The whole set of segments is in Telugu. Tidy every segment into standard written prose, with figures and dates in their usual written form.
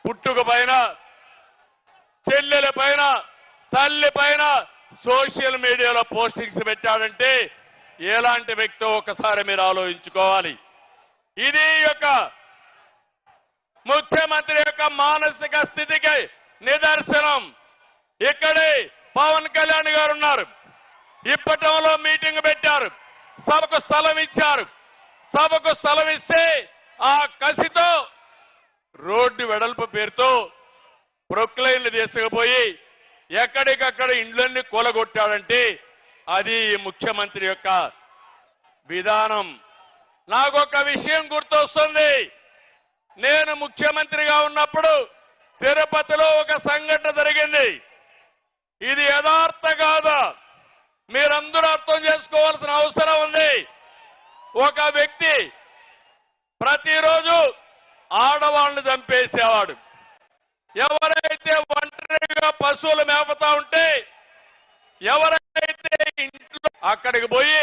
పుట్టుక పైన, చెల్లెల పైన, తల్లి పైన సోషల్ మీడియాలో పోస్టింగ్స్ పెట్టాడంటే ఎలాంటి వ్యక్తో ఒకసారి మీరు ఆలోచించుకోవాలి. ఇది యొక్క ముఖ్యమంత్రి యొక్క మానసిక స్థితికి నిదర్శనం. ఇక్కడే పవన్ కళ్యాణ్ గారు ఉన్నారు. ఇప్పటంలో మీటింగ్ పెట్టారు, సభకు స్థలం ఇచ్చారు. సభకు స్థలం ఇస్తే ఆ కసితో రోడ్డు వెడల్పు పేరుతో ప్రొక్లైన్లు తీసుకుపోయి ఎక్కడికక్కడ ఇండ్లన్నీ కూలగొట్టాడంటే అది ఈ ముఖ్యమంత్రి యొక్క విధానం. నాకొక విషయం గుర్తొస్తుంది. నేను ముఖ్యమంత్రిగా ఉన్నప్పుడు తిరుపతిలో ఒక సంఘటన జరిగింది. ఇది యథార్థ కాదా మీరందరూ అర్థం చేసుకోవాల్సిన అవసరం ఉంది. ఒక వ్యక్తి ప్రతిరోజు ఆడవాళ్లను చంపేసేవాడు. ఎవరైతే ఒంటరిగా పశువులు మేపుతా ఉంటే, ఎవరైతే ఇంట్లో అక్కడికి పోయి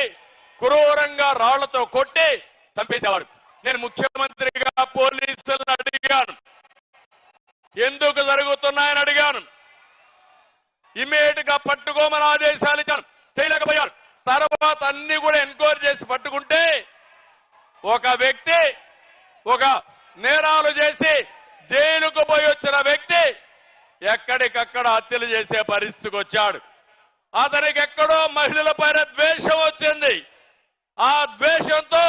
క్రూరంగా రాళ్లతో కొట్టి చంపేసేవాడు. నేను ముఖ్యమంత్రిగా పోలీసులను అడిగాను, ఎందుకు జరుగుతున్నాయని అడిగాను. ఇమీడియట్ గా పట్టుకోమని ఆదేశాలు ఇచ్చాను, చేయలేకపోయారు. తర్వాత అన్ని కూడా ఎంక్వైరీ చేసి పట్టుకుంటే ఒక వ్యక్తి ఒక నేరాలు చేసి జైలుకు పోయి వచ్చిన వ్యక్తి ఎక్కడికక్కడ హత్యలు చేసే పరిస్థితికి వచ్చాడు. అతనికి ఎక్కడో మహిళల పైన ద్వేషం వచ్చింది. ఆ ద్వేషంతో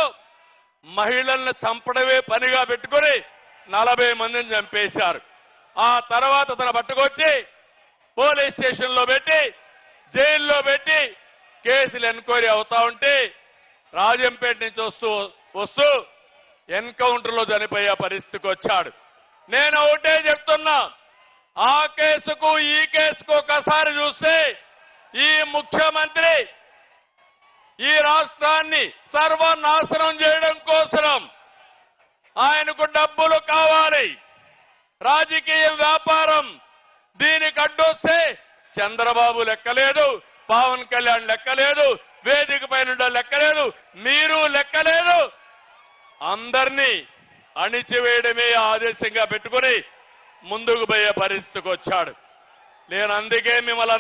మహిళల్ని చంపడమే పనిగా పెట్టుకుని 40 మందిని చంపేశారు. ఆ తర్వాత అతను పట్టుకొచ్చి పోలీస్ స్టేషన్ లో పెట్టి జైల్లో పెట్టి కేసులు ఎంక్వైరీ అవుతా ఉంటే రాజంపేట నుంచి వస్తూ ఎన్కౌంటర్ లో చనిపోయే పరిస్థితికి వచ్చాడు. నేను ఒకటే చెప్తున్నా, ఆ కేసుకు ఈ కేసుకు ఒకసారి చూస్తే ఈ ముఖ్యమంత్రి ఈ రాష్ట్రాన్ని సర్వనాశనం చేయడం కోసం ఆయనకు డబ్బులు కావాలి, రాజకీయ వ్యాపారం. దీనికి అడ్డొస్తే చంద్రబాబు లెక్కలేదు, పవన్ కళ్యాణ్ లెక్కలేదు, వేదిక పైన లెక్కలేదు, మీరు లెక్కలేదు. అందరినీ అణిచివేయడమే ఆదేశంగా పెట్టుకుని ముందుకు పోయే పరిస్థితికి వచ్చాడు. నేను అందుకే మిమ్మల్ని